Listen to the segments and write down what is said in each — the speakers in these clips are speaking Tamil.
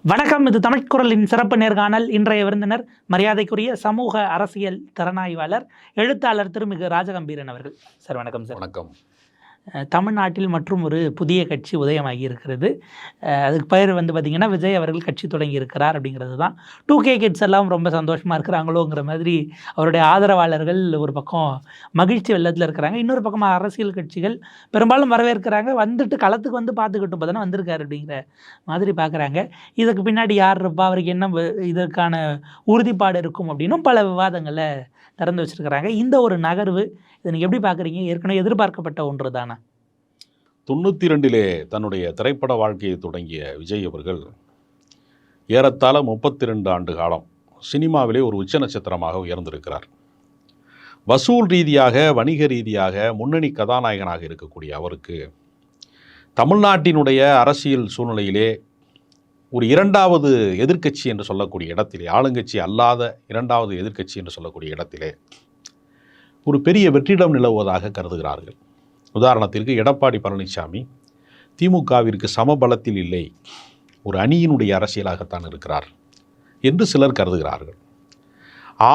வணக்கம். இது தமிழ்குரலின் சிறப்பு நேர்காணல். இன்றைய விருந்தினர் மரியாதைக்குரிய சமூக அரசியல் திறனாய்வாளர், எழுத்தாளர் திருமிகு ராஜகம்பீரன் அவர்கள். சார் வணக்கம். சார் வணக்கம். தமிழ்நாட்டில் மற்றும் ஒரு புதிய கட்சி உதயமாகி இருக்கிறது. அதுக்கு பெயர் பார்த்திங்கன்னா விஜய் அவர்கள் கட்சி தொடங்கி இருக்கிறார் அப்படிங்கிறது தான். 2K கிட்ஸ் எல்லாம் ரொம்ப சந்தோஷமாக இருக்கிறாங்களோங்கிற மாதிரி அவருடைய ஆதரவாளர்கள் ஒரு பக்கம் மகிழ்ச்சி வெள்ளத்தில் இருக்கிறாங்க. இன்னொரு பக்கமாக அரசியல் கட்சிகள் பெரும்பாலும் வரவேற்கிறாங்க. வந்துட்டு களத்துக்கு பார்த்துக்கிட்டு இப்போ தானே வந்திருக்காரு அப்படிங்கிற மாதிரி பார்க்குறாங்க. இதுக்கு பின்னாடி யார் இருப்பா, அவருக்கு என்ன இதற்கான உறுதிப்பாடு இருக்கும் அப்படின்னும் பல விவாதங்களை திறந்து வச்சுருக்கிறாங்க. இந்த ஒரு நகர்வு இதை நீங்கள் எப்படி பார்க்குறீங்க? ஏற்கனவே எதிர்பார்க்கப்பட்ட ஒன்று தானே? 92 தன்னுடைய திரைப்பட வாழ்க்கையை தொடங்கிய விஜய் அவர்கள் ஏறத்தாழ 32 ஆண்டு காலம் சினிமாவிலே ஒரு உச்ச நட்சத்திரமாக உயர்ந்திருக்கிறார். வசூல் ரீதியாக, வணிக ரீதியாக முன்னணி கதாநாயகனாக இருக்கக்கூடிய அவருக்கு தமிழ்நாட்டினுடைய அரசியல் சூழ்நிலையிலே ஒரு இரண்டாவது எதிர்க்கட்சி என்று சொல்லக்கூடிய இடத்திலே, ஆளுங்கட்சி அல்லாத இரண்டாவது எதிர்க்கட்சி என்று சொல்லக்கூடிய இடத்திலே ஒரு பெரிய வெற்றிடம் நிலவுவதாக கருதுகிறார்கள். உதாரணத்திற்கு எடப்பாடி பழனிசாமி திமுகவிற்கு சமபலத்தில் இல்லை, ஒரு அணியினுடைய அரசியலாகத்தான் இருக்கிறார் என்று சிலர் கருதுகிறார்கள்.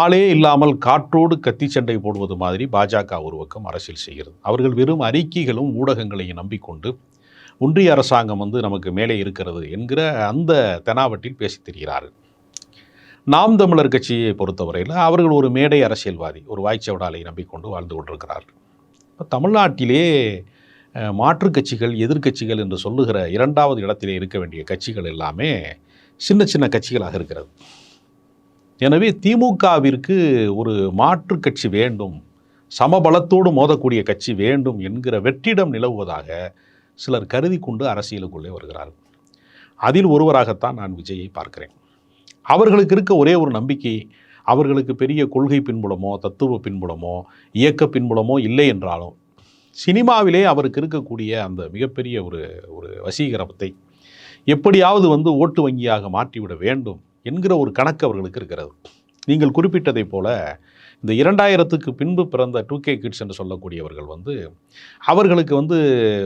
ஆளே இல்லாமல் காற்றோடு கத்தி சண்டை போடுவது மாதிரி பாஜக ஒரு பக்கம் அரசியல் செய்கிறது. அவர்கள் வெறும் அறிக்கைகளும் ஊடகங்களையும் நம்பிக்கொண்டு ஒன்றிய அரசாங்கம் நமக்கு மேலே இருக்கிறது என்கிற அந்த தெனாவட்டில் பேசித் திரிகிறார்கள். நாம் தமிழர் கட்சியை பொறுத்தவரையில் அவர்கள் ஒரு மேடை அரசியல்வாதி, ஒரு வாய்ச்சவடாலை நம்பிக்கொண்டு வாழ்ந்து கொண்டிருக்கிறார்கள். இப்போ தமிழ்நாட்டிலே மாற்றுக் கட்சிகள், எதிர்க்கட்சிகள் என்று சொல்லுகிற இரண்டாவது இடத்திலே இருக்க வேண்டிய கட்சிகள் எல்லாமே சின்ன சின்ன கட்சிகளாக இருக்கிறது. எனவே திமுகவிற்கு ஒரு மாற்றுக் கட்சி வேண்டும், சமபலத்தோடு மோதக்கூடிய கட்சி வேண்டும் என்கிற வெற்றிடம் நிலவுவதாக சிலர் கருதி கொண்டு அரசியலுக்குள்ளே வருகிறார்கள். அதில் ஒருவராகத்தான் நான் விஜயை பார்க்கிறேன். அவர்களுக்கு இருக்க ஒரே ஒரு நம்பிக்கை, அவர்களுக்கு பெரிய கொள்கை பின்புலமோ, தத்துவ பின்புலமோ, இயக்க பின்புலமோ இல்லை என்றாலும் சினிமாவிலே அவருக்கு இருக்கக்கூடிய அந்த மிகப்பெரிய ஒரு வசீகரத்தை எப்படியாவது ஓட்டு வங்கியாக மாற்றிவிட வேண்டும் என்கிற ஒரு கணக்கு அவர்களுக்கு இருக்கிறது. நீங்கள் குறிப்பிட்டதை போல இந்த 2000க்கு பின்பு பிறந்த 2K கிட்ஸ் என்று சொல்லக்கூடியவர்கள் அவர்களுக்கு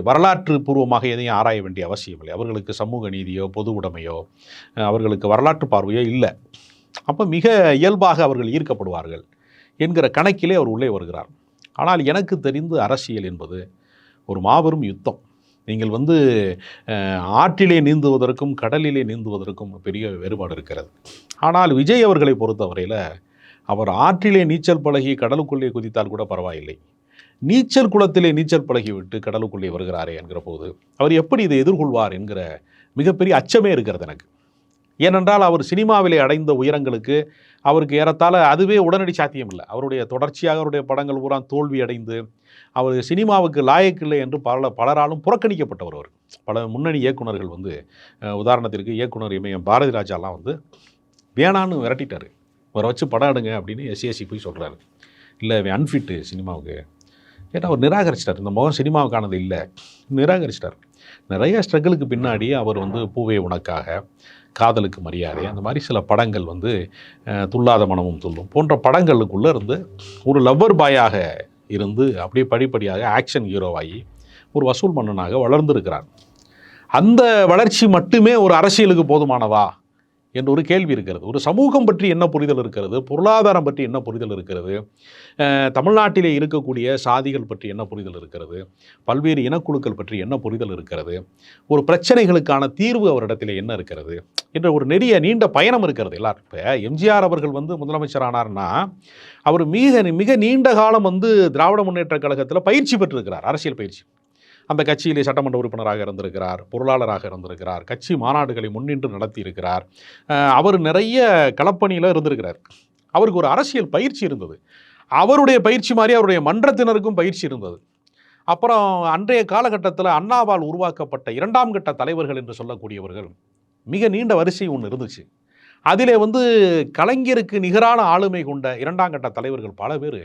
வரலாற்று பூர்வமாக எதையும் ஆராய வேண்டிய அவசியம் இல்லை. அவர்களுக்கு சமூக நீதியோ, பொது உடைமையோ, அவர்களுக்கு வரலாற்று பார்வையோ இல்லை. அப்போ மிக இயல்பாக அவர்கள் ஈர்க்கப்படுவார்கள் என்கிற கணக்கிலே அவர் உள்ளே வருகிறார். ஆனால் எனக்கு தெரிந்து அரசியல் என்பது ஒரு மாபெரும் யுத்தம். நீங்கள் ஆற்றிலே நீந்துவதற்கும் கடலிலே நீந்துவதற்கும் பெரிய வேறுபாடு இருக்கிறது. ஆனால் விஜய் அவர்களை பொறுத்தவரையில் அவர் ஆற்றிலே நீச்சல் பழகி கடலுக்குள்ளே குதித்தால் கூட பரவாயில்லை, நீச்சல் குளத்திலே நீச்சல் பழகி விட்டு கடலுக்குள்ளே வருகிறாரே என்கிற போது அவர் எப்படி இதை எதிர்கொள்வார் என்கிற மிகப்பெரிய அச்சமே இருக்கிறது எனக்கு. ஏனென்றால் அவர் சினிமாவிலே அடைந்த உயரங்களுக்கு அவருக்கு ஏறத்தாழ அதுவே உடனடி சாத்தியம் இல்லை. அவருடைய தொடர்ச்சியாக அவருடைய படங்கள் பூரா தோல்வி அடைந்து அவர் சினிமாவுக்கு லாயக்கில்லை என்று பலராலும் புறக்கணிக்கப்பட்டவர். அவர் பல முன்னணி இயக்குநர்கள் உதாரணத்திற்கு இயக்குனர் இமயம் பாரதி ராஜாலாம் வேணான்னு விரட்டிட்டார். அவரை வச்சு படம் எடுங்க அப்படின்னு எஸ்சி போய் சொல்கிறாரு. இல்லை, அன்ஃபிட்டு சினிமாவுக்கு கேட்டால் அவர் நிராகரிச்சிட்டார். இந்த முகம் சினிமாவுக்கானது இல்லை, நிராகரிச்சிட்டார். நிறைய ஸ்ட்ரகிளுக்கு பின்னாடி அவர் பூவே உனக்காக, காதலுக்கு மரியாதை, அந்த மாதிரி சில படங்கள் துள்ளாத மனமும் துள்ளும் போன்ற படங்களுக்குள்ளே ஒரு லவ்வர் பாயாக இருந்து அப்படியே படிப்படியாக ஆக்ஷன் ஹீரோவாகி ஒரு வசூல் மன்னனாக வளர்ந்திருக்கிறார். அந்த வளர்ச்சி மட்டுமே ஒரு அரசியலுக்கு போதுமானதா என்ற ஒரு கேள்வி இருக்கிறது. ஒரு சமூகம் பற்றி என்ன புரிதல் இருக்கிறது, பொருளாதாரம் பற்றி என்ன புரிதல் இருக்கிறது, தமிழ்நாட்டிலே இருக்கக்கூடிய சாதிகள் பற்றி என்ன புரிதல் இருக்கிறது, பல்வேறு இனக்குழுக்கள் பற்றி என்ன புரிதல் இருக்கிறது, ஒரு பிரச்சனைகளுக்கான தீர்வு அவரிடத்தில் என்ன இருக்கிறது என்ற ஒரு நீண்ட பயணம் இருக்கிறது எல்லாரும். இப்போ எம்ஜிஆர் அவர்கள் முதலமைச்சர் ஆனார்னா அவர் மிக நீண்ட காலம் திராவிட முன்னேற்ற கழகத்தில் பயிற்சி பெற்றிருக்கிறார், அரசியல் பயிற்சி. அந்த கட்சியிலே சட்டமன்ற உறுப்பினராக இருந்திருக்கிறார், பொருளாளராக இருந்திருக்கிறார், கட்சி மாநாடுகளை முன்னின்று நடத்தி இருக்கிறார். அவர் நிறைய களப்பணியில் இருந்திருக்கிறார். அவருக்கு ஒரு அரசியல் பயிற்சி இருந்தது. அவருடைய பயிற்சி மாதிரி அவருடைய மன்றத்தினருக்கும் பயிற்சி இருந்தது. அப்புறம் அன்றைய காலகட்டத்தில் அண்ணாவால் உருவாக்கப்பட்ட 2ஆம் கட்ட தலைவர்கள் என்று சொல்லக்கூடியவர்கள் மிக நீண்ட வரிசை ஒன்று இருந்துச்சு. அதிலே கலைஞருக்கு நிகரான ஆளுமை கொண்ட 2ஆம் கட்ட தலைவர்கள் பல பேர்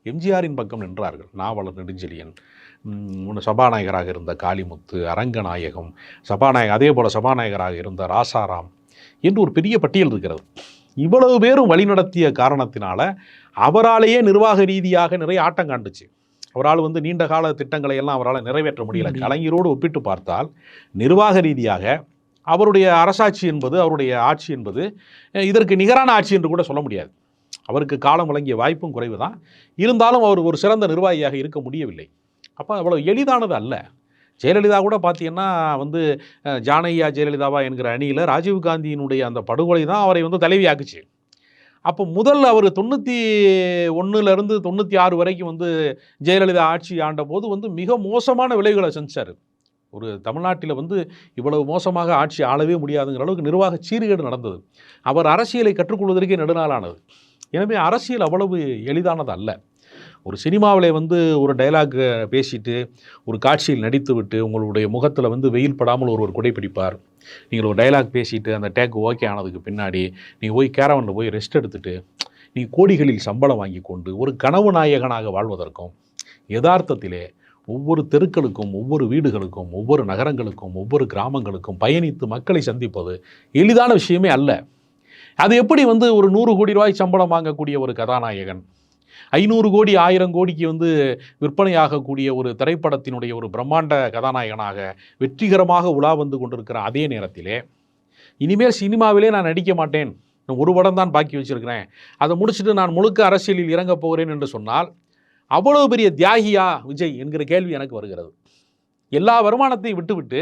எம்ஜிஆரின் பக்கம் நின்றார்கள். நாவலர் நெடுஞ்செழியன், சபாநாயகராக இருந்த காளிமுத்து, அரங்கநாயகம், அதே போல் சபாநாயகராக இருந்த ராசாராம் என்று ஒரு பெரிய பட்டியல் இருக்கிறது. இவ்வளவு பேரும் வழிநடத்திய காரணத்தினால அவராலேயே நிர்வாக ரீதியாக நிறைய ஆட்டம் காண்டுச்சு. அவரால் நீண்ட கால திட்டங்களை எல்லாம் அவரால் நிறைவேற்ற முடியல. கலைஞரோடு ஒப்பிட்டு பார்த்தால் நிர்வாக ரீதியாக அவருடைய அரசாட்சி என்பது, அவருடைய ஆட்சி என்பது இதற்கு நிகரான ஆட்சி என்று கூட சொல்ல முடியாது. அவருக்கு காலம் வழங்கிய வாய்ப்பும் குறைவு தான். இருந்தாலும் அவர் ஒரு சிறந்த நிர்வாகியாக இருக்க முடியவில்லை. அப்போ அவ்வளோ எளிதானது அல்ல. ஜெயலலிதா கூட பார்த்தீங்கன்னா ஜானையா ஜெயலலிதாவா என்கிற அணியில் ராஜீவ்காந்தியினுடைய அந்த படுகொலை தான் அவரை தலைவியாக்குச்சு. அப்போ முதல் அவர் 91லேருந்து 96 வரைக்கும் ஜெயலலிதா ஆட்சி ஆண்ட போது மிக மோசமான விளைவுகளை செஞ்சார். ஒரு தமிழ்நாட்டில் இவ்வளவு மோசமாக ஆட்சி ஆளவே முடியாதுங்கிற அளவுக்கு நிர்வாக சீர்கேடு நடந்தது. அவர் அரசியலை கற்றுக்கொள்வதற்கே நெடுநாளானது. எனவே அரசியல் அவ்வளவு எளிதானது அல்ல. ஒரு சினிமாவில் ஒரு டைலாக் பேசிட்டு ஒரு காட்சியில் நடித்து விட்டு உங்களுடைய முகத்தில் வெயில் படாமல் ஒருவர் குடைப்பிடிப்பார். நீங்கள் ஒரு டைலாக் பேசிட்டு அந்த டேக் ஓகே ஆனதுக்கு பின்னாடி நீங்கள் போய் கேரவனில் போய் ரெஸ்ட் எடுத்துட்டு நீங்கள் கோடிகளில் சம்பளம் வாங்கி கொண்டு ஒரு கனவு நாயகனாக வாழ்வதற்கும் யதார்த்தத்திலே ஒவ்வொரு தெருக்களுக்கும், ஒவ்வொரு வீடுகளுக்கும், ஒவ்வொரு நகரங்களுக்கும், ஒவ்வொரு கிராமங்களுக்கும் பயணித்து மக்களை சந்திப்பது எளிதான விஷயமே அல்ல. அது எப்படி ஒரு 100 கோடி ரூபாய் சம்பளம் வாங்கக்கூடிய ஒரு கதாநாயகன் 500 கோடி 1000 கோடிக்கு விற்பனையாகக்கூடிய ஒரு திரைப்படத்தினுடைய ஒரு பிரம்மாண்ட கதாநாயகனாக வெற்றிகரமாக உலா வந்து கொண்டிருக்கிற அதே நேரத்திலே இனிமேல் சினிமாவிலே நான் நடிக்க மாட்டேன், நான் ஒரு படம் தான் பாக்கி வச்சிருக்கிறேன், அதை முடிச்சுட்டு நான் முழுக்க அரசியலில் இறங்க போகிறேன் என்று சொன்னால் அவ்வளவு பெரிய தியாகியா விஜய் என்கிற கேள்வி எனக்கு வருகிறது. எல்லா வருமானத்தையும் விட்டுவிட்டு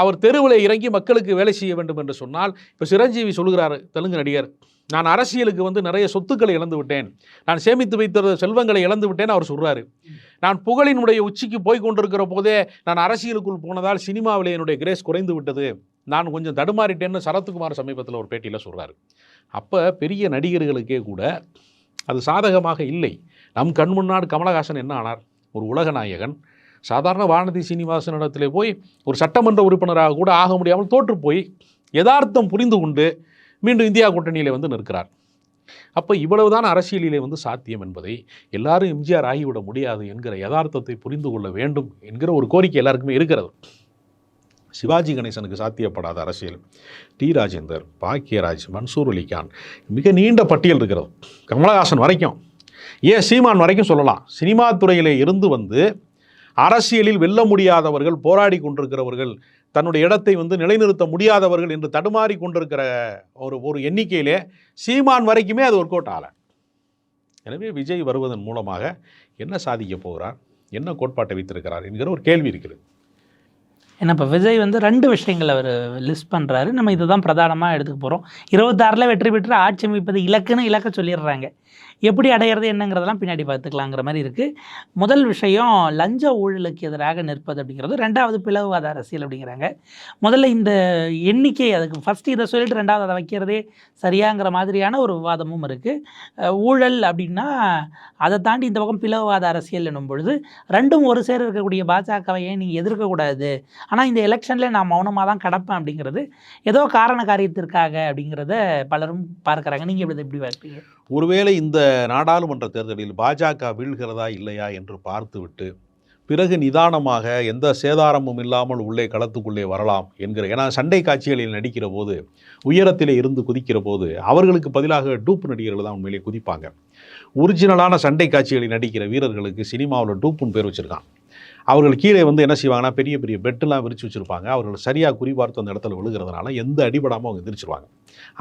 அவர் தெருவில் இறங்கி மக்களுக்கு வேலை செய்ய வேண்டும் என்று சொன்னால், இப்போ சிரஞ்சீவி சொல்கிறார், தெலுங்கு நடிகர், நான் அரசியலுக்கு நிறைய சொத்துக்களை இழந்து விட்டேன், நான் சேமித்து வைத்த செல்வங்களை இழந்து விட்டேன் அவர் சொல்கிறாரு. நான் புகழினுடைய உச்சிக்கு போய் கொண்டிருக்கிற போதே நான் அரசியலுக்குள் போனதால் சினிமாவில் என்னுடைய கிரேஸ் குறைந்து விட்டது, நான் கொஞ்சம் தடுமாறிட்டேன்னு சரத்குமார் சமீபத்தில் ஒரு பேட்டியில் சொல்கிறார். அப்போ பெரிய நடிகர்களுக்கே கூட அது சாதகமாக இல்லை. நம் கண் முன்னாடி கமலஹாசன் என்ன ஆனார்? ஒரு உலக நாயகன். சாதாரண வானதி சீனிவாசனிடத்திலே போய் ஒரு சட்டமன்ற உறுப்பினராக கூட ஆக முடியாமல் தோற்று போய் யதார்த்தம் புரிந்து கொண்டு மீண்டும் இந்தியா கூட்டணியிலே நிற்கிறார். அப்போ இவ்வளவுதான் அரசியலிலே சாத்தியம் என்பதை எல்லாரும் எம்ஜிஆர் ஆகிவிட முடியாது என்கிற யதார்த்தத்தை புரிந்து கொள்ள வேண்டும் என்கிற ஒரு கோரிக்கை எல்லாருக்குமே இருக்கிறது. சிவாஜி கணேசனுக்கு சாத்தியப்படாத அரசியல் டி ராஜேந்தர், பாக்கியராஜ், மன்சூர் அலிகான், மிக நீண்ட பட்டியல் இருக்கிறது. கமலஹாசன் வரைக்கும், ஏன் சீமான் வரைக்கும் சொல்லலாம். சினிமா துறையிலே இருந்து அரசியலில் வெல்ல முடியாதவர்கள், போராடி கொண்டிருக்கிறவர்கள், தன்னுடைய இடத்தை நிலைநிறுத்த முடியாதவர்கள் என்று தடுமாறி கொண்டிருக்கிற ஒரு எண்ணிக்கையிலே சீமான் வரைக்குமே அது ஒர்க் அவுட் ஆகலை. எனவே விஜய் வருவதன் மூலமாக என்ன சாதிக்க போகிறார், என்ன கோட்பாட்டை வைத்திருக்கிறார் என்கிற ஒரு கேள்வி இருக்கிறது. ஏன்னா இப்போ விஜய் 2 விஷயங்கள் அவர் லிஸ்ட் பண்ணுறாரு. நம்ம இதை தான் பிரதானமாக எடுத்துக்க போகிறோம். 26 வெற்றி பெற்று ஆட்சி அமைப்பது இலக்க சொல்லிடுறாங்க. எப்படி அடையிறது என்னங்கிறதெல்லாம் பின்னாடி பார்த்துக்கலாங்கிற மாதிரி இருக்குது. முதல் விஷயம் லஞ்ச ஊழலுக்கு எதிராக நிற்பது அப்படிங்கிறது. 2வது பிளவுவாத அரசியல் அப்படிங்கிறாங்க. முதல்ல இந்த எண்ணிக்கை, அதுக்கு ஃபஸ்ட்டு இதை சொல்லிட்டு 2வது அதை வைக்கிறதே சரியாங்கிற மாதிரியான ஒரு விவாதமும் இருக்குது. ஊழல் அப்படின்னா அதை தாண்டி இந்த பக்கம் பிளவுவாத அரசியல் என்னும் பொழுது 2ம் ஒரு சேர இருக்கக்கூடிய பாஜகவை ஏன் நீங்கள் எதிர்க்கக்கூடாது, ஆனால் இந்த எலெக்ஷனில் நான் மௌனமாக தான் கிடப்பேன் அப்படிங்கிறது ஏதோ காரண காரியத்திற்காக அப்படிங்கிறத பலரும் பார்க்குறாங்க. நீங்கள் எப்படி பார்ப்பீங்க? ஒருவேளை இந்த நாடாளுமன்ற தேர்தலில் பாஜக வீழ்கிறதா இல்லையா என்று பார்த்துவிட்டு பிறகு நிதானமாக எந்த சேதாரமும் இல்லாமல் உள்ளே களத்துக்குள்ளே வரலாம் என்கிற, ஏன்னா சண்டை காட்சிகளில் நடிக்கிற போது, உயரத்திலே இருந்து குதிக்கிற போது அவர்களுக்கு பதிலாக டூப் நடிகர்கள் தான் உண்மையிலே குதிப்பாங்க. ஒரிஜினலான சண்டை காட்சிகளில் நடிக்கிற வீரர்களுக்கு சினிமாவில் டூப்புன்னு பேர் வச்சுருக்கான். அவர்கள் கீழே என்ன செய்வாங்கன்னா பெரிய பெரிய பெட்டெல்லாம் விரித்து வச்சுருப்பாங்க. அவர்கள் சரியாக குறிபார்த்து அந்த இடத்துல விழுகிறதுனால எந்த அடிபடாமல் அவங்க எந்திரிச்சிருவாங்க.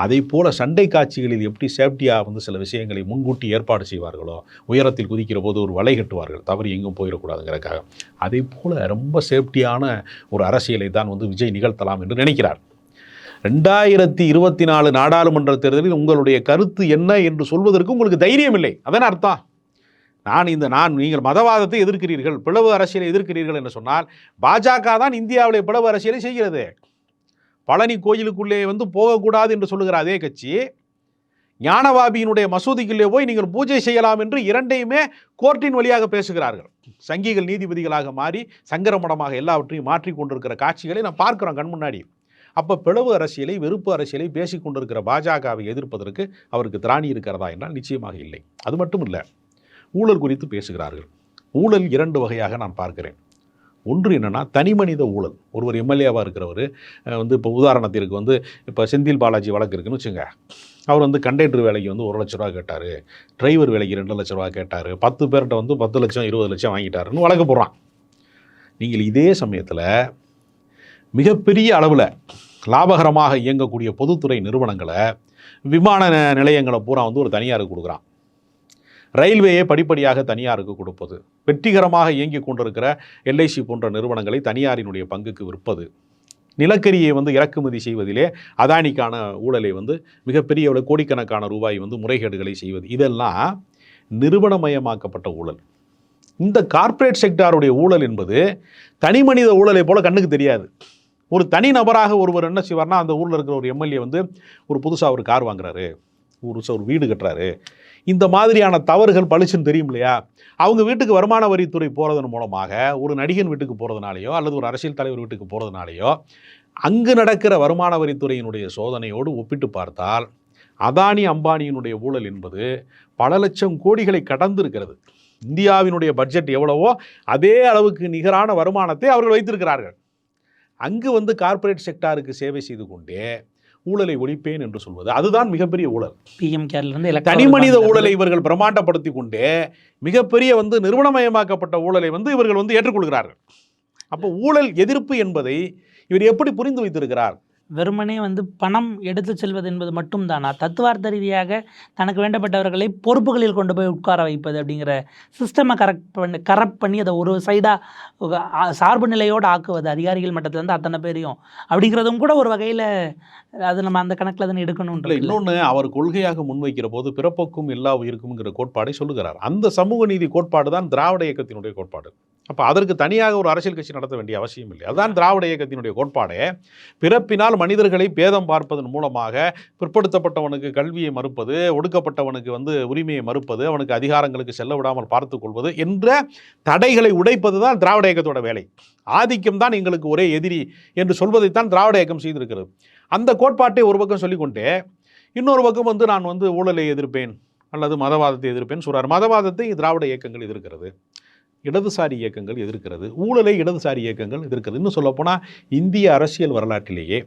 அதே போல் சண்டை காட்சிகளில் எப்படி சேஃப்டியாக சில விஷயங்களை முன்கூட்டி ஏற்பாடு செய்வார்களோ, உயரத்தில் குதிக்கிற போது ஒரு வலை கட்டுவார்கள் தவறு எங்கும் போயிடக்கூடாதுங்கிறதுக்காக, அதே போல் ரொம்ப சேஃப்டியான ஒரு அரசியலை தான் விஜய் நிகழ்த்தலாம் என்று நினைக்கிறார். 2024 நாடாளுமன்ற தேர்தலில் உங்களுடைய கருத்து என்ன என்று சொல்வதற்கு உங்களுக்கு தைரியம் இல்லை. அதன் அர்த்தம் நீங்கள் மதவாதத்தை எதிர்க்கிறீர்கள், பிளவு அரசியலை எதிர்க்கிறீர்கள் என்று சொன்னால் பாஜக தான் இந்தியாவிலே பிளவு அரசியலை செய்கிறது. பழனி கோயிலுக்குள்ளே போகக்கூடாது என்று சொல்லுகிற அதே கட்சி ஞானவாபியினுடைய மசூதிக்குள்ளே போய் நீங்கள் பூஜை செய்யலாம் என்று 2யுமே கோர்ட்டின் வழியாக பேசுகிறார்கள். சங்கிகள் நீதிபதிகளாக மாறி சங்கரமடமாக எல்லாவற்றையும் மாற்றி கொண்டிருக்கிற காட்சிகளை நாம் பார்க்கிறோம் கண் முன்னாடி. அப்போ பிளவு அரசியலை, வெறுப்பு அரசியலை பேசி கொண்டிருக்கிற பாஜகவை எதிர்ப்பதற்கு அவருக்கு திராணி இருக்கிறதா என்றால் நிச்சயமாக இல்லை. அது மட்டும் இல்லை, ஊழல் குறித்து பேசுகிறார்கள். ஊழல் 2 வகையாக நான் பார்க்கிறேன். ஒன்று என்னென்னா தனி மனித ஊழல். ஒருவர் எம்எல்ஏவாக இருக்கிறவர் இப்போ உதாரணத்திற்கு இப்போ செந்தில் பாலாஜி வழக்கு இருக்குன்னு வச்சுங்க. அவர் கண்டக்டர் வேலைக்கு 1 லட்ச ரூபா கேட்டார், டிரைவர் வேலைக்கு 2 லட்ச ரூபா கேட்டார், 10 பேர்கிட்ட 10 லட்சம் 20 லட்சம் வாங்கிட்டாருன்னு வழக்கு போடுறான். நீங்கள் இதே சமயத்தில் மிகப்பெரிய அளவில் லாபகரமாக இயங்கக்கூடிய பொதுத்துறை நிறுவனங்களை, விமான நிலையங்களை பூரா வந்து ஒரு தனியாருக்கு கொடுக்குறான். ரயில்வேயை படிப்படியாக தனியாருக்கு கொடுப்பது, வெற்றிகரமாக இயங்கி கொண்டிருக்கிற எல்ஐசி போன்ற நிறுவனங்களை தனியாரினுடைய பங்குக்கு விற்பது, நிலக்கரியை வந்து இறக்குமதி செய்வதிலே அதானிக்கான ஊழலை வந்து மிகப்பெரிய கோடிக்கணக்கான ரூபாய் வந்து முறைகேடுகளை செய்வது, இதெல்லாம் நிறுவனமயமாக்கப்பட்ட ஊழல். இந்த கார்ப்பரேட் செக்டாருடைய ஊழல் என்பது தனி மனித ஊழலை போல கண்ணுக்கு தெரியாது. ஒரு தனி நபராக ஒருவர் என்ன செய்வார்னா, அந்த ஊரில் இருக்கிற ஒரு எம்எல்ஏ வந்து ஒரு புதுசாக ஒரு கார் வாங்குறாரு, ஒரு வீடு கட்டுறாரு, இந்த மாதிரியான தவறுகள் பளிச்சுன்னு தெரியும் இல்லையா? அவங்க வீட்டுக்கு வருமான வரித்துறை போகிறதன் மூலமாக, ஒரு நடிகன் வீட்டுக்கு போகிறதுனாலையோ அல்லது ஒரு அரசியல் தலைவர் வீட்டுக்கு போகிறதுனாலையோ அங்கு நடக்கிற வருமான வரித்துறையினுடைய சோதனையோடு ஒப்பிட்டு பார்த்தால் அதானி அம்பானியினுடைய ஊழல் என்பது பல லட்சம் கோடிகளை கடந்து இருக்கிறது. இந்தியாவினுடைய பட்ஜெட் எவ்வளவோ அதே அளவுக்கு நிகரான வருமானத்தை அவர்கள் வைத்திருக்கிறார்கள். அங்கு வந்து கார்ப்பரேட் செக்டாருக்கு சேவை செய்து கொண்டே ஊழலை ஒழிப்பேன் என்று சொல்வது, அதுதான் மிகப்பெரிய ஊழல். தனி மனித ஊழலை இவர்கள் பிரமாண்டப்படுத்தி கொண்டே மிகப்பெரிய வந்து நிறுவனமயமாக்கப்பட்ட ஊழலை வந்து இவர்கள் வந்து ஏற்றுக்கொள்கிறார்கள். அப்போ ஊழல் எதிர்ப்பு என்பதை இவர் எப்படி புரிந்து வைத்திருக்கிறார்? வெறுமனே வந்து பணம் எடுத்து செல்வது என்பது மட்டும்தானா? தத்துவார்த்த ரீதியாக தனக்கு வேண்டப்பட்டவர்களை பொறுப்புகளில் கொண்டு போய் உட்கார வைப்பது அப்படிங்கிற சிஸ்டமை கரப்ட் பண்ணி அதை ஒரு சைடாக சார்பு நிலையோடு ஆக்குவது, அதிகாரிகள் மட்டத்திலேருந்து அத்தனை பேரையும், அப்படிங்கிறதும் கூட ஒரு வகையில் அது நம்ம அந்த கணக்கில் தானே எடுக்கணும்ன்ற. இன்னொன்று, அவர் கொள்கையாக முன்வைக்கிற போது பிறப்புக்கும் எல்லா உயிருக்கும்ங்கிற கோட்பாடை சொல்லுகிறார். அந்த சமூக நீதி கோட்பாடு தான் திராவிட இயக்கத்தினுடைய கோட்பாடு. அப்போ அதற்கு தனியாக ஒரு அரசியல் கட்சி நடத்த வேண்டிய அவசியம் இல்லை. அதுதான் திராவிட இயக்கத்தினுடைய கோட்பாடே. பிறப்பினால் மனிதர்களை பேதம் பார்ப்பதன் மூலமாக பிற்படுத்தப்பட்டவனுக்கு கல்வியை மறுப்பது, ஒடுக்கப்பட்டவனுக்கு வந்து உரிமையை மறுப்பது, அவனுக்கு அதிகாரங்களுக்கு செல்ல விடாமல் பார்த்து கொள்வது என்ற தடைகளை உடைப்பது தான் திராவிட இயக்கத்தோட வேலை. ஆதிக்கம் தான் எங்களுக்கு ஒரே எதிரி என்று சொல்வதைத்தான் திராவிட இயக்கம் செய்திருக்கிறது. அந்த கோட்பாட்டை ஒரு பக்கம் சொல்லிக்கொண்டே இன்னொரு பக்கம் வந்து நான் வந்து ஊழலை எதிர்ப்பேன் அல்லது மதவாதத்தை எதிர்ப்பேன் சொல்கிறார். மதவாதத்தை திராவிட இயக்கங்கள் எதிர்க்கிறது, இடதுசாரி இயக்கங்கள் எதிர்க்கிறது, ஊழலை இடதுசாரி இயக்கங்கள் எதிர்க்கிறது. இன்னும் சொல்லப்போனால் இந்திய அரசியல் வரலாற்றிலேயே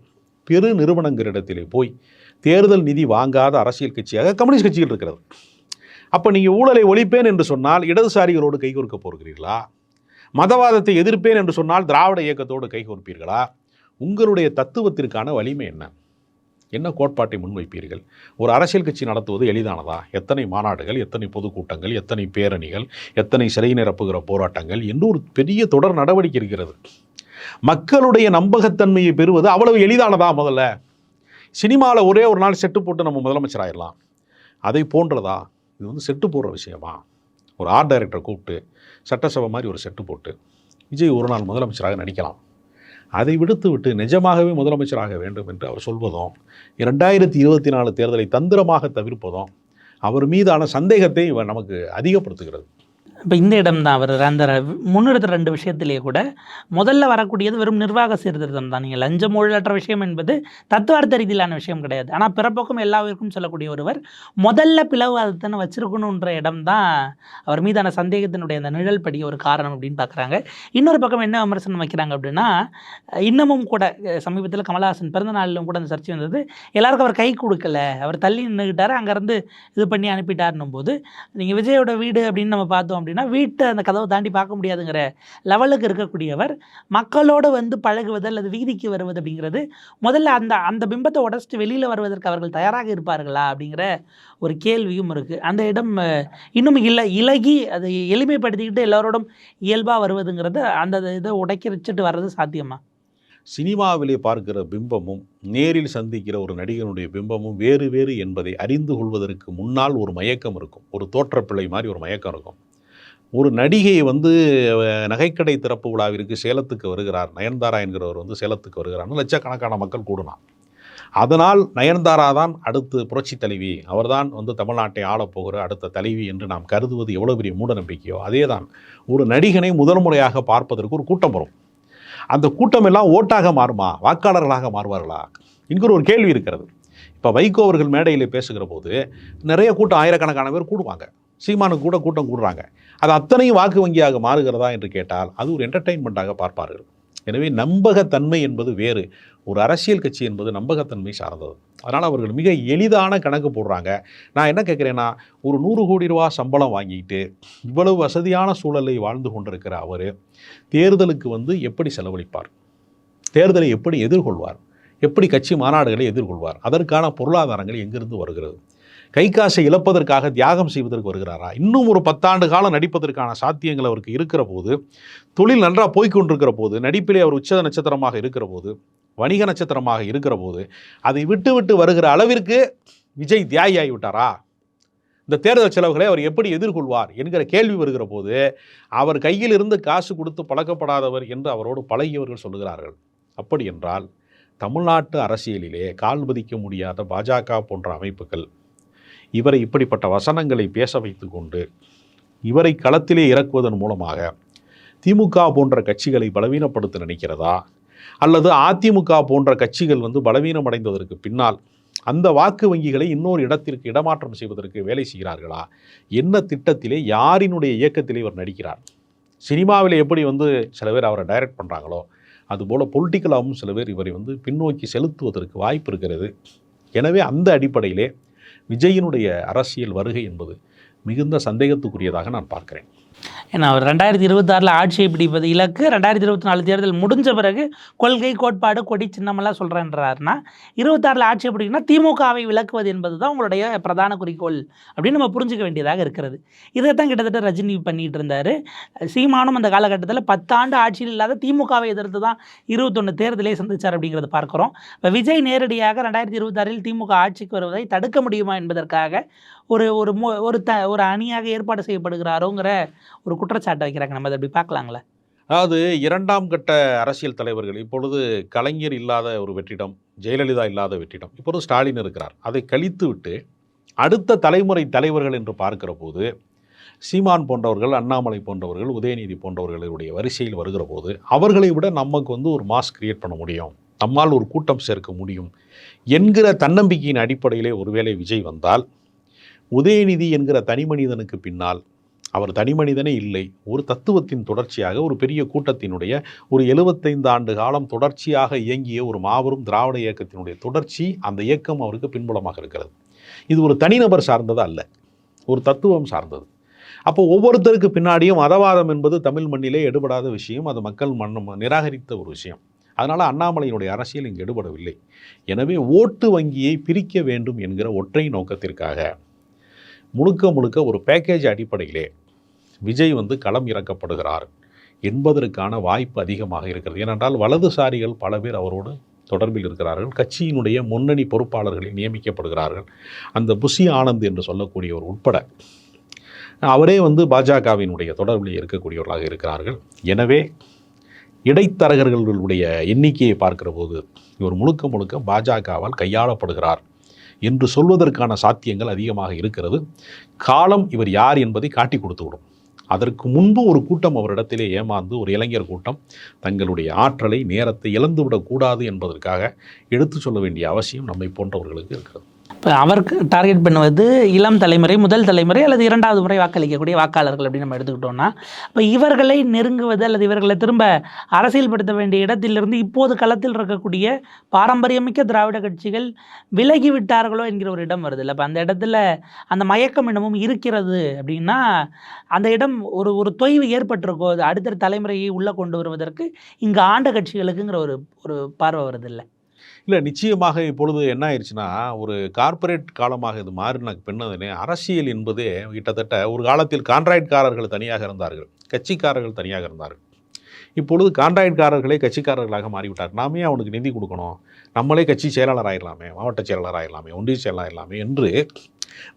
பெரு நிறுவனங்களிடத்திலே போய் தேர்தல் நிதி வாங்காத அரசியல் கட்சியாக கம்யூனிஸ்ட் கட்சிகள் இருக்கிறது. அப்போ நீங்கள் ஊழலை ஒழிப்பேன் என்று சொன்னால் இடதுசாரிகளோடு கைகோர்க்க போகிறீர்களா? மதவாதத்தை எதிர்ப்பேன் என்று சொன்னால் திராவிட இயக்கத்தோடு கைகோர்ப்பீர்களா? உங்களுடைய தத்துவத்திற்கான வலிமை என்ன? என்ன கோட்பாட்டை முன்வைப்பீர்கள்? ஒரு அரசியல் கட்சி நடத்துவது எளிதானதா? எத்தனை மாநாடுகள், எத்தனை பொதுக்கூட்டங்கள், எத்தனை பேரணிகள், எத்தனை சிறை நிரப்புகிற போராட்டங்கள் என்று ஒரு பெரிய தொடர் நடவடிக்கை இருக்கிறது. மக்களுடைய நம்பகத்தன்மையை பெறுவது அவ்வளவு எளிதானதா? முதல்ல சினிமாவில் ஒரே ஒரு நாள் செட்டு போட்டு நம்ம முதலமைச்சர் ஆயிடலாம், அதை போன்றதா? இது வந்து செட்டு போடுற விஷயமா? ஒரு ஆர்ட் டைரக்டரை கூப்பிட்டு சட்டசபை மாதிரி ஒரு செட்டு போட்டு விஜய் ஒரு நாள் முதலமைச்சராக நடிக்கலாம், அதை விடுத்துவிட்டு நிஜமாகவே முதலமைச்சராக வேண்டும் என்று அவர் சொல்வதும், 2024 தேர்தலை தந்திரமாக தவிர்ப்பதும் அவர் மீதான சந்தேகத்தை நமக்கு அதிகப்படுத்துகிறது. இப்போ இந்த இடம் தான் அவர் அந்த முன்னெடுத்த 2 விஷயத்திலேயே கூட முதல்ல வரக்கூடியது வெறும் நிர்வாக சீர்திருத்தம் தான். நீங்கள் லஞ்சம் ஊழலற்ற விஷயம் என்பது தத்துவார்த்த ரீதியிலான விஷயம் கிடையாது. ஆனால் பிறப்போக்கும் எல்லாருக்கும் சொல்லக்கூடிய ஒருவர் முதல்ல பிளவுவாதத்தை வச்சிருக்கணுன்ற இடம் தான் அவர் மீதான சந்தேகத்தினுடைய அந்த நிழல் படி ஒரு காரணம் அப்படின்னு பார்க்குறாங்க. இன்னொரு பக்கம் என்ன விமர்சனம் வைக்கிறாங்க அப்படின்னா, இன்னமும் கூட சமீபத்தில் கமலஹாசன் பிறந்த நாளிலும் கூட அந்த சர்ச்சை வந்தது. எல்லாருக்கும் அவர் கை கொடுக்கல, அவர் தள்ளி நின்றுக்கிட்டார், அங்கேருந்து இது பண்ணி அனுப்பிட்டாருன்னும் போது, நீங்கள் விஜயோட வீடு அப்படின்னு நம்ம பார்த்தோம் அப்படின்னா வீட்டை அந்த கதவை தாண்டி பார்க்க முடியாதுங்கிற லெவலுக்கு இருக்கக்கூடியவர் மக்களோடு வந்து பழகுவது அல்லது வீதிக்கு வருவது அப்படிங்கிறது முதல்ல அந்த பிம்பத்தை உடச்சிட்டு வெளியில் வருவதற்கு அவர்கள் தயாராக இருப்பார்களா அப்படிங்கிற ஒரு கேள்வியும் இருக்குது. அந்த இடம் இன்னும் இலகி அதை எளிமைப்படுத்திக்கிட்டு எல்லோரோடும் இயல்பாக வருவதுங்கிறது அந்த இதை உடைக்கி வச்சுட்டு வர்றது சாத்தியமா? சினிமாவிலே பார்க்கிற பிம்பமும் நேரில் சந்திக்கிற ஒரு நடிகனுடைய பிம்பமும் வேறு வேறு என்பதை அறிந்து கொள்வதற்கு முன்னால் ஒரு மயக்கம் இருக்கும், ஒரு தோற்றப்பிள்ளை மாதிரி ஒரு மயக்கம் இருக்கும். ஒரு நடிகை வந்து நகைக்கடை திறப்பு விழாவிற்கு சேலத்துக்கு வருகிறார், நயன்தாரா என்கிறவர் வந்து சேலத்துக்கு வருகிறார்னு லட்சக்கணக்கான மக்கள் கூடலாம். அதனால் நயன்தாரா தான் அடுத்து புரட்சி தலைவி, அவர்தான் வந்து தமிழ்நாட்டை ஆளப்போகிற அடுத்த தலைவி என்று நாம் கருதுவது எவ்வளோ பெரிய மூட நம்பிக்கையோ அதே தான் ஒரு நடிகனை முதல் முறையாக பார்ப்பதற்கு ஒரு கூட்டம் வரும். அந்த கூட்டம் எல்லாம் ஓட்டாக மாறுமா, வாக்காளர்களாக மாறுவார்களா என்கிற ஒரு கேள்வி இருக்கிறது. இப்போ வைகோ அவர்கள் மேடையில் பேசுகிற போது நிறைய கூட்டம், ஆயிரக்கணக்கான பேர் கூடுவாங்க, சீமானுக்கு கூட கூட்டம் கூடுறாங்க. அது அத்தனையும் வாக்கு வங்கியாக மாறுகிறதா என்று கேட்டால் அது ஒரு என்டர்டெயின்மெண்ட்டாக பார்ப்பார்கள். எனவே நம்பகத்தன்மை என்பது வேறு, ஒரு அரசியல் கட்சி என்பது நம்பகத்தன்மை சார்ந்தது. அதனால் அவர்கள் மிக எளிதான கணக்கு போடுறாங்க. நான் என்ன கேட்குறேன்னா, ஒரு 100 கோடி ரூபா சம்பளம் வாங்கிட்டு இவ்வளவு வசதியான சூழலை வாழ்ந்து கொண்டிருக்கிற அவர் தேர்தலுக்கு வந்து எப்படி செலவழிப்பார், தேர்தலை எப்படி எதிர்கொள்வார், எப்படி கட்சி மாநாடுகளை எதிர்கொள்வார்? அதற்கான பொருளாதாரங்கள் எங்கிருந்து வருகிறது? கை காசை இழப்பதற்காக தியாகம் செய்வதற்கு வருகிறாரா? இன்னும் ஒரு 10 ஆண்டு காலம் நடிப்பதற்கான சாத்தியங்கள் அவருக்கு இருக்கிற போது, தொழில் நன்றாக போய்கொண்டிருக்கிற போது, நடிப்பிலே அவர் உச்ச நட்சத்திரமாக இருக்கிற போது, வணிக நட்சத்திரமாக இருக்கிற போது, அதை விட்டு விட்டு வருகிற அளவிற்கு விஜய் தியாகி ஆகிவிட்டாரா? இந்த தேர்தல் செலவுகளை அவர் எப்படி எதிர்கொள்வார் என்கிற கேள்வி வருகிற போது, அவர் கையில் இருந்து காசு கொடுத்து பழக்கப்படாதவர் என்று அவரோடு பழகியவர்கள் சொல்லுகிறார்கள். அப்படி என்றால் தமிழ்நாட்டு அரசியலிலே கால் பதிக்க முடியாத பாஜக போன்ற அமைப்புகள் இவரை இப்படிப்பட்ட வசனங்களை பேச வைத்து கொண்டு இவரை களத்திலே இறக்குவதன் மூலமாக திமுக போன்ற கட்சிகளை பலவீனப்படுத்த நினைக்கிறதா, அல்லது அதிமுக போன்ற கட்சிகள் பலவீனம் அடைந்ததற்கு பின்னால் அந்த வாக்கு வங்கிகளை இன்னொரு இடத்திற்கு இடமாற்றம் செய்வதற்கு வேலை செய்கிறார்களா? என்ன திட்டத்திலே, யாரினுடைய இயக்கத்திலே இவர் நடிக்கிறார்? சினிமாவில் எப்படி சில பேர் அவரை டைரக்ட் பண்ணுறாங்களோ அதுபோல் பொலிட்டிக்கலாகவும் சில பேர் இவரை பின்னோக்கி செலுத்துவதற்கு வாய்ப்பு இருக்கிறது. எனவே அந்த அடிப்படையிலே விஜயினுடைய அரசியல் வருகை என்பது மிகுந்த சந்தேகத்துக்குரியதாக நான் பார்க்கிறேன். ஏன்னா அவர் 2026 ஆட்சியை பிடிப்பது இலக்கு, 2024 தேர்தல் முடிஞ்ச பிறகு கொள்கை, கோட்பாடு, கொடி, சின்னமெல்லாம் சொல்கிறேன்றாருன்னா 26 ஆட்சியை பிடிக்குன்னா திமுகவை விலக்குவது என்பது தான் உங்களுடைய பிரதான குறிக்கோள் அப்படின்னு நம்ம புரிஞ்சுக்க வேண்டியதாக இருக்கிறது. இதை தான் கிட்டத்தட்ட ரஜினி பண்ணிகிட்டு இருந்தார். சீமானும் அந்த காலகட்டத்தில் 10 ஆண்டு ஆட்சியில் இல்லாத திமுகவை எதிர்த்து தான் 21 தேர்தலே சந்தித்தார் அப்படிங்கிறத பார்க்குறோம். இப்போ விஜய் நேரடியாக 2026 திமுக ஆட்சிக்கு வருவதை தடுக்க முடியுமா என்பதற்காக ஒரு அணியாக ஏற்பாடு செய்யப்படுகிறாரோங்கிற ஒரு குற்றச்சாட்டை வைக்கிறாங்க. நம்ம அதை அப்படி பார்க்கலாங்களே. அதாவது 2ஆம் கட்ட அரசியல் தலைவர்கள், இப்பொழுது கலைஞர் இல்லாத ஒரு வெற்றிடம், ஜெயலலிதா இல்லாத வெற்றிடம், இப்பொழுது ஸ்டாலின் இருக்கிறார். அதை கழித்து விட்டு அடுத்த தலைமுறை தலைவர்கள் என்று பார்க்கிற போது சீமான் போன்றவர்கள், அண்ணாமலை போன்றவர்கள், உதயநிதி போன்றவர்களுடைய வரிசையில் வருகிற போது அவர்களை விட நமக்கு ஒரு மாஸ் கிரியேட் பண்ண முடியும், நம்மால் ஒரு கூட்டம் சேர்க்க முடியும் என்கிற தன்னம்பிக்கையின் அடிப்படையிலே ஒருவேளை விஜய் வந்தால், உதயநிதி என்கிற தனி மனிதனுக்கு பின்னால் அவர் தனி மனிதனே இல்லை, ஒரு தத்துவத்தின் தொடர்ச்சியாக, ஒரு பெரிய கூட்டத்தினுடைய ஒரு 75 ஆண்டு காலம் தொடர்ச்சியாக இயங்கிய ஒரு மாபெரும் திராவிட இயக்கத்தினுடைய தொடர்ச்சி, அந்த இயக்கம் அவருக்கு பின்புலமாக இருக்கிறது. இது ஒரு தனிநபர் சார்ந்தது அல்ல, ஒரு தத்துவம் சார்ந்தது. அப்போ ஒவ்வொருத்தருக்கு பின்னாடியும் மதவாதம் என்பது தமிழ் மண்ணிலே எடுபடாத விஷயம், அது மக்கள் நிராகரித்த ஒரு விஷயம். அதனால் அண்ணாமலையினுடைய அரசியல் இங்கு எடுபடவில்லை. எனவே ஓட்டு வங்கியை பிரிக்க வேண்டும் என்கிற ஒற்றை நோக்கத்திற்காக முழுக்க ஒரு பேக்கேஜ் அடிப்படையிலே விஜய் களம் இறக்கப்படுகிறார் என்பதற்கான வாய்ப்பு அதிகமாக இருக்கிறது. ஏனென்றால் வலதுசாரிகள் பல பேர் அவரோடு தொடர்பில் இருக்கிறார்கள். கட்சியினுடைய முன்னணி பொறுப்பாளர்களில் நியமிக்கப்படுகிறார்கள். அந்த புஷி ஆனந்த் என்று சொல்லக்கூடியவர் உட்பட அவரே பாஜகவினுடைய தொடர்பில் இருக்கக்கூடியவர்களாக இருக்கிறார்கள். எனவே இடைத்தரகர்களுடைய எண்ணிக்கையை பார்க்கிற போது இவர் முழுக்க பாஜகவால் கையாளப்படுகிறார் என்று சொல்வதற்கான சாத்தியங்கள் அதிகமாக இருக்கிறது. காலம் இவர் யார் என்பதை காட்டி கொடுத்துவிடும். அதற்கு முன்பு ஒரு கூட்டம் அவரிடத்திலே ஏமாந்து, ஒரு இளைஞர் கூட்டம் தங்களுடைய ஆற்றலை, நேரத்தை இழந்துவிடக்கூடாது என்பதற்காக எடுத்து சொல்ல வேண்டிய அவசியம் நம்மை போன்றவர்களுக்கு இருக்கிறது. இப்போ அவருக்கு டார்கெட் பண்ணுவது இளம் தலைமுறை, முதல் தலைமுறை அல்லது 2வது முறை வாக்களிக்கக்கூடிய வாக்காளர்கள் அப்படின்னு நம்ம எடுத்துக்கிட்டோம்னா, இப்போ இவர்களை நெருங்குவது அல்லது இவர்களை திரும்ப அரசியல்படுத்த வேண்டிய இடத்திலிருந்து இப்போது களத்தில் இருக்கக்கூடிய பாரம்பரியமிக்க திராவிட கட்சிகள் விலகி விட்டார்களோ என்கிற ஒரு இடம் வருது இல்லை. இப்போ அந்த இடத்துல அந்த மயக்கம் இன்னமும் இருக்கிறது அப்படின்னா அந்த இடம் ஒரு தொய்வு ஏற்பட்டிருக்கோ, அது அடுத்த தலைமுறையை உள்ளே கொண்டு வருவதற்கு இங்கே ஆண்ட கட்சிகளுக்குங்கிற ஒரு பார்வை வருது இல்லை. இல்லை, நிச்சயமாக இப்பொழுது என்ன ஆயிடுச்சுன்னா, ஒரு கார்ப்பரேட் காலமாக இது மாறின பின்னதுனே அரசியல் என்பதே கிட்டத்தட்ட ஒரு காலத்தில் கான்ட்ராக்ட்காரர்கள் தனியாக இருந்தார்கள், கட்சிக்காரர்கள் தனியாக இருந்தார்கள். இப்பொழுது கான்ட்ராக்ட்காரர்களே கட்சிக்காரர்களாக மாறிவிட்டார். நாமே அவனுக்கு நிதி கொடுக்கணும், நம்மளே கட்சி செயலாளர் ஆகிடலாமே, மாவட்ட செயலாளர் ஆகிடலாமே, ஒன்றிய செயலாளர் ஆகிடலாமே என்று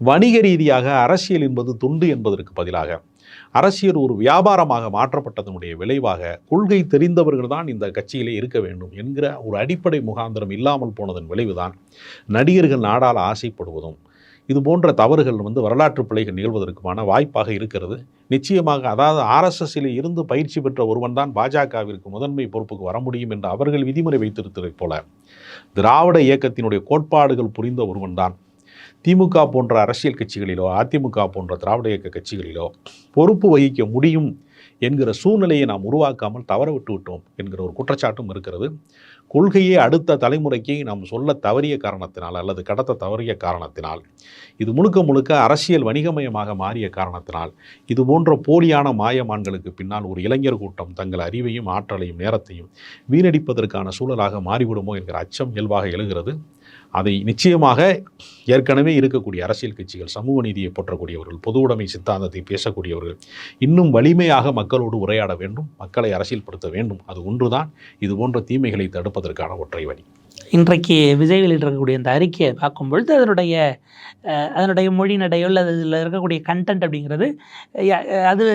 வணிக ரீதியாக அரசியல் என்பது தொண்டு என்பதற்கு பதிலாக அரசியல் ஒரு வியாபாரமாக மாற்றப்பட்டதனுடைய விளைவாக கொள்கை தெரிந்தவர்கள் தான் இந்த கட்சியிலே இருக்க வேண்டும் என்கிற ஒரு அடிப்படை முகாந்திரம் இல்லாமல் போனதன் விளைவுதான் நடிகர்கள் நாடால் ஆசைப்படுவதும் இது போன்ற தவறுகள் வரலாற்று பிழைகள் நிகழ்வதற்குமான வாய்ப்பாக இருக்கிறது. நிச்சயமாக, அதாவது RSSயில் இருந்து பயிற்சி பெற்ற ஒருவன் தான் பாஜகவிற்கு முதன்மை பொறுப்புக்கு வர முடியும் என்று அவர்கள் விதிமுறை வைத்திருப்பதைப் போல திராவிட இயக்கத்தினுடைய கோட்பாடுகள் புரிந்த ஒருவன் தான் திமுக போன்ற அரசியல் கட்சிகளிலோ அதிமுக போன்ற திராவிட இயக்க கட்சிகளிலோ பொறுப்பு வகிக்க முடியும் என்கிற சூழ்நிலையை நாம் உருவாக்காமல் தவற விட்டு விட்டோம் என்கிற ஒரு குற்றச்சாட்டும் இருக்கிறது. கொள்கையை அடுத்த தலைமுறைக்கு நாம் சொல்ல தவறிய காரணத்தினால் அல்லது கடத்த தவறிய காரணத்தினால், இது முழுக்க முழுக்க அரசியல் வணிகமயமாக மாறிய காரணத்தினால், இது போன்ற போலியான மாயமான்களுக்கு பின்னால் ஒரு இளைஞர் கூட்டம் தங்கள் அறிவையும் ஆற்றலையும் நேரத்தையும் வீணடிப்பதற்கான சூழலாக மாறிவிடுமோ என்கிற அச்சம் இயல்பாக எழுகிறது. அதை நிச்சயமாக ஏற்கனவே இருக்கக்கூடிய அரசியல் கட்சிகள், சமூக நீதியை போற்றக்கூடியவர்கள், பொது உடைமை சித்தாந்தத்தை பேசக்கூடியவர்கள் இன்னும் வலிமையாக மக்களோடு உரையாட வேண்டும், மக்களை அரசியல்படுத்த வேண்டும். அது ஒன்றுதான் இது போன்ற தீமைகளை தடுப்பதற்கான ஒற்றை வழி. இன்றைக்கு விஜய் வெளியிட்டிருக்கக்கூடிய அந்த அறிக்கையை பார்க்கும்பொழுது அதனுடைய மொழி நடையோ அல்லது அதில் இருக்கக்கூடிய கண்டென்ட் அப்படிங்கிறது அது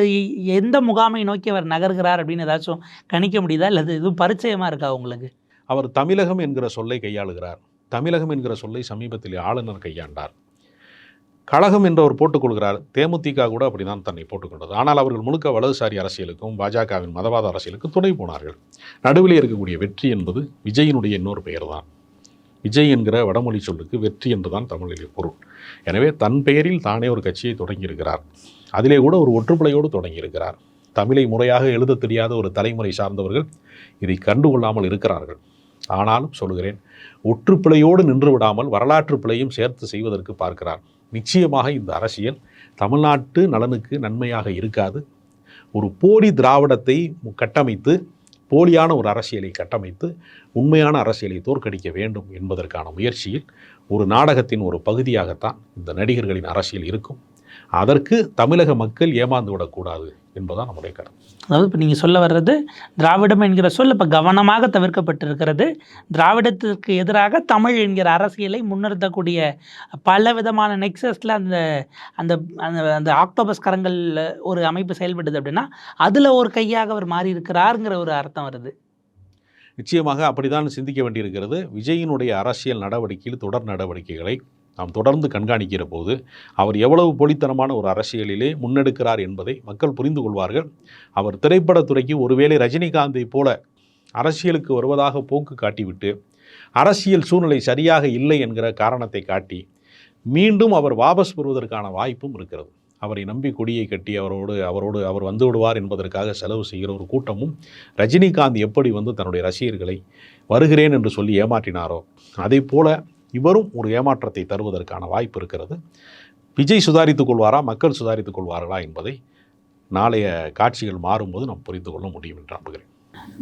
எந்த முகாமை நோக்கி அவர் நகர்கிறார் அப்படின்னு ஏதாச்சும் கணிக்க முடியுதா, இல்லை எதுவும் பரிச்சயமாக இருக்கா உங்களுக்கு? அவர் தமிழகம் என்கிற சொல்லை கையாளுகிறார். தமிழகம் என்கிற சொல்லை சமீபத்தில் ஆளுநர் கையாண்டார். கழகம் என்றவர் போட்டுக்கொள்கிறார். தேமுதிக கூட அப்படிதான் தன்னை போட்டுக்கொண்டது. ஆனால் அவர்கள் முழுக்க வலதுசாரி அரசியலுக்கும் பாஜகவின் மதவாத அரசியலுக்கும் துணை போனார்கள். நடுவில் இருக்கக்கூடிய வெற்றி என்பது விஜயினுடைய இன்னொரு பெயர் தான். விஜய் என்கிற வடமொழி சொல்லுக்கு வெற்றி என்றுதான் தமிழில் பொருள். எனவே தன் பெயரில் தானே ஒரு கட்சியை தொடங்கியிருக்கிறார். அதிலே கூட ஒரு ஒற்றுப்படையோடு தொடங்கியிருக்கிறார். தமிழை முறையாக எழுத தெரியாத ஒரு தலைமுறை சார்ந்தவர்கள் இதை கண்டுகொள்ளாமல் இருக்கிறார்கள். ஆனாலும் சொல்கிறேன், ஒற்றுப்பிழையோடு நின்று விடாமல் வரலாற்று பிழையும் சேர்த்து செய்வதற்கு பார்க்கிறார். நிச்சயமாக இந்த அரசியல் தமிழ்நாட்டு நலனுக்கு நன்மையாக இருக்காது. ஒரு போலி திராவிடத்தை கட்டமைத்து, போலியான ஒரு அரசியலை கட்டமைத்து உண்மையான அரசியலை தோற்கடிக்க வேண்டும் என்பதற்கான முயற்சியில் ஒரு நாடகத்தின் ஒரு பகுதியாகத்தான் இந்த நடிகர்களின் அரசியல் இருக்கும். அதற்கு தமிழக மக்கள் ஏமாந்து விடக்கூடாது என்பதான் நம்முடைய கருத்து. அதாவது இப்போ நீங்கள் சொல்ல வர்றது, திராவிடம் என்கிற சொல் இப்போ கவனமாக தவிர்க்கப்பட்டிருக்கிறது. திராவிடத்திற்கு எதிராக தமிழ் என்கிற அரசியலை முன்னிறுத்தக்கூடிய பல விதமான நெக்ஸஸில் அந்த அந்த அந்த ஆக்டோபஸ் கரங்கள் ஒரு அமைப்பு செயல்படுது அப்படின்னா அதில் ஒரு கையாக அவர் மாறி இருக்கிறாருங்கிற ஒரு அர்த்தம் வருது. நிச்சயமாக அப்படித்தான் சிந்திக்க வேண்டியிருக்கிறது. விஜயினுடைய அரசியல் நடவடிக்கையில் தொடர் நடவடிக்கைகளை நாம் தொடர்ந்து கண்காணிக்கிற போது அவர் எவ்வளவு போலித்தனமான ஒரு அரசியலிலே முன்னெடுக்கிறார் என்பதை மக்கள் புரிந்து கொள்வார்கள். அவர் திரைப்படத்துறைக்கு ஒருவேளை ரஜினிகாந்தை போல அரசியலுக்கு வருவதாக போக்கு காட்டிவிட்டு அரசியல் சூழ்நிலை சரியாக இல்லை என்கிற காரணத்தை காட்டி மீண்டும் அவர் வாபஸ் பெறுவதற்கான வாய்ப்பும் இருக்கிறது. அவரை நம்பி கொடியை கட்டி அவர் வந்து விடுவார் என்பதற்காக செலவு செய்கிற ஒரு கூட்டமும், ரஜினிகாந்த் எப்படி தன்னுடைய ரசிகர்களை வருகிறேன் என்று சொல்லி ஏமாற்றினாரோ அதே போல இவரும் ஒரு ஏமாற்றத்தை தருவதற்கான வாய்ப்பு இருக்கிறது. விஜய் சுதாரித்துக் கொள்வாரா, மக்கள் சுதாரித்துக் கொள்வார்களா என்பதை நாளைய காட்சிகள் மாறும்போது நாம் புரிந்து கொள்ள முடியும் என்று நம்புகிறேன்.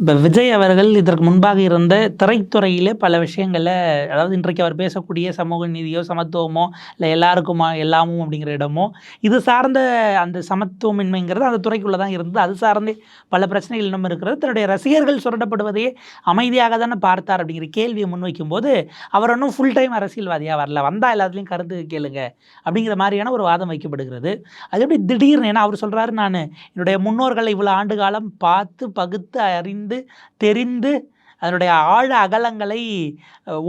இப்போ விஜய் அவர்கள் இதற்கு முன்பாக இருந்த திரைத்துறையிலே பல விஷயங்களில், அதாவது இன்றைக்கு அவர் பேசக்கூடிய சமூக நீதியோ சமத்துவமோ இல்லை எல்லாருக்குமா எல்லாமும் அப்படிங்கிற இடமோ, இது சார்ந்த அந்த சமத்துவமின்மைங்கிறது அந்த துறைக்குள்ளே தான் இருந்தது. அது சார்ந்தே பல பிரச்சனைகள் இன்னும் இருக்கிறது. தன்னுடைய ரசிகர்கள் சுரண்டப்படுவதையே அமைதியாக தானே பார்த்தார் அப்படிங்கிற கேள்வியை முன்வைக்கும்போது அவர் ஒன்றும் ஃபுல் டைம் அரசியல்வாதியாக வரல, வந்தால் எல்லாத்துலேயும் கருத்து கேளுங்க அப்படிங்கிற மாதிரியான ஒரு வாதம் வைக்கப்படுகிறது. அது எப்படி திடீர்னு, ஏன்னா அவர் சொல்கிறாரு, நான் என்னுடைய முன்னோர்களை இவ்வளோ ஆண்டு காலம் பார்த்து பகுத்து அறிந்து தெரிந்து அதனுடைய ஆழ அகலங்களை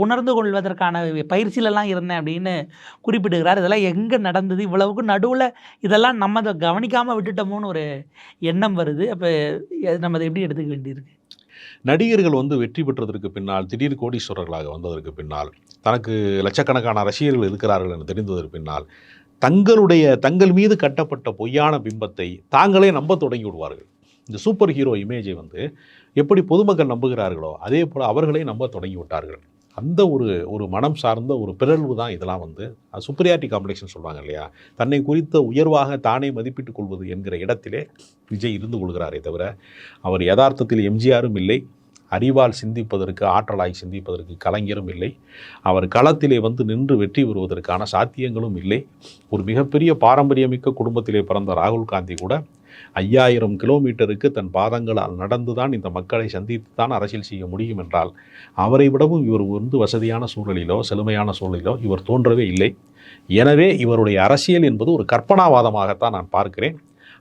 உணர்ந்து கொள்வதற்கான பயிற்சியிலலாம் இருந்தேன் அப்படின்னு குறிப்பிடுகிறார். இதெல்லாம் எங்கே நடந்தது? இவ்வளவுக்கு நடுவில் இதெல்லாம் நம்ம அதை கவனிக்காமல் விட்டுட்டோமோன்னு ஒரு எண்ணம் வருது. அப்போ நம்ம அதை எப்படி எடுத்துக்க வேண்டியிருக்கு? நடிகர்கள் வெற்றி பெற்றதற்கு பின்னால், திடீர் கோடீஸ்வரர்களாக வந்ததற்கு பின்னால், தனக்கு லட்சக்கணக்கான ரசிகர்கள் இருக்கிறார்கள் என்று தெரிந்ததற்கு பின்னால் தங்கள் மீது கட்டப்பட்ட பொய்யான பிம்பத்தை தாங்களே நம்ப தொடங்கி விடுவார்கள். இந்த சூப்பர் ஹீரோ இமேஜை எப்படி பொதுமக்கள் நம்புகிறார்களோ அதே போல் அவர்களே நம்ப தொடங்கி விட்டார்கள். அந்த ஒரு மனம் சார்ந்த ஒரு பிறழ்வு தான் இதெல்லாம் சுப்பீரியாரிட்டி காம்ப்ளெக்ஸ்னு சொல்லுவாங்க இல்லையா, தன்னை குறித்த உயர்வாக தானே மதிப்பிட்டுக் கொள்வது என்கிற இடத்திலே விஜய் இருந்து கொள்கிறாரே தவிர அவர் யதார்த்தத்தில் எம்ஜிஆரும் இல்லை, அறிவால் சிந்திப்பதற்கு, ஆற்றலாய் சிந்திப்பதற்கு கலைஞரும் இல்லை, அவர் களத்திலே நின்று வெற்றி பெறுவதற்கான சாத்தியங்களும் இல்லை. ஒரு மிகப்பெரிய பாரம்பரியமிக்க குடும்பத்திலே பிறந்த ராகுல் காந்தி கூட 5000 கிலோமீட்டருக்கு தன் பாதங்களால் நடந்துதான் இந்த மக்களை சந்தித்து தான் அரசியல் செய்ய முடியும் என்றால் அவரை விடவும் இவர் வசதியான சூழலிலோ செழுமையான சூழலிலோ இவர் தோன்றவே இல்லை. எனவே இவருடைய அரசியல் என்பது ஒரு கற்பனாவாதமாகத்தான் நான் பார்க்கிறேன்.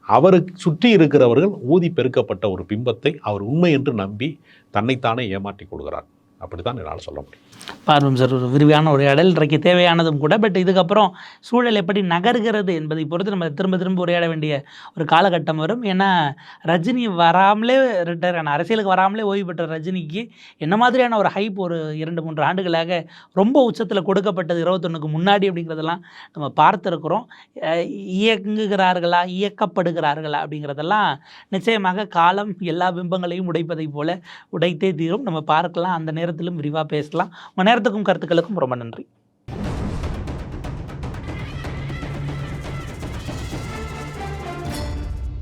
அவருக்கு சுற்றி இருக்கிறவர்கள் ஊதி பெருக்கப்பட்ட ஒரு பிம்பத்தை அவர் உண்மை என்று நம்பி தன்னைத்தானே ஏமாற்றிக் கொள்கிறார். அப்படித்தான் என்னால் சொல்ல முடியும். பார்வம் சார், ஒரு விரிவான உரையாடல் இன்றைக்கு தேவையானதும் கூட. பட் இதுக்கப்புறம் சூழல் எப்படி நகர்கிறது என்பதை பொறுத்து நம்ம திரும்ப திரும்ப உரையாட வேண்டிய ஒரு காலகட்டம் வரும். ஏன்னா ரஜினி வராமலே ரிட்டையர் ஆன, அரசியலுக்கு வராமலே ஓய்வு பெற்ற ரஜினிக்கு என்ன மாதிரியான ஒரு ஹைப் ஒரு 2-3 ஆண்டுகளாக ரொம்ப உச்சத்தில் கொடுக்கப்பட்டது 21க்கு முன்னாடி அப்படிங்கிறதெல்லாம் நம்ம பார்த்துருக்குறோம். இயங்குகிறார்களா, இயக்கப்படுகிறார்களா அப்படிங்கிறதெல்லாம் நிச்சயமாக காலம் எல்லா பிம்பங்களையும் உடைப்பதை போல உடைத்தே தீரும். நம்ம பார்க்கலாம், அந்த நேரத்திலும் விரிவாக பேசலாம். உங்கள் நேரத்துக்கும் கருத்துக்களுக்கும் ரொம்ப நன்றி.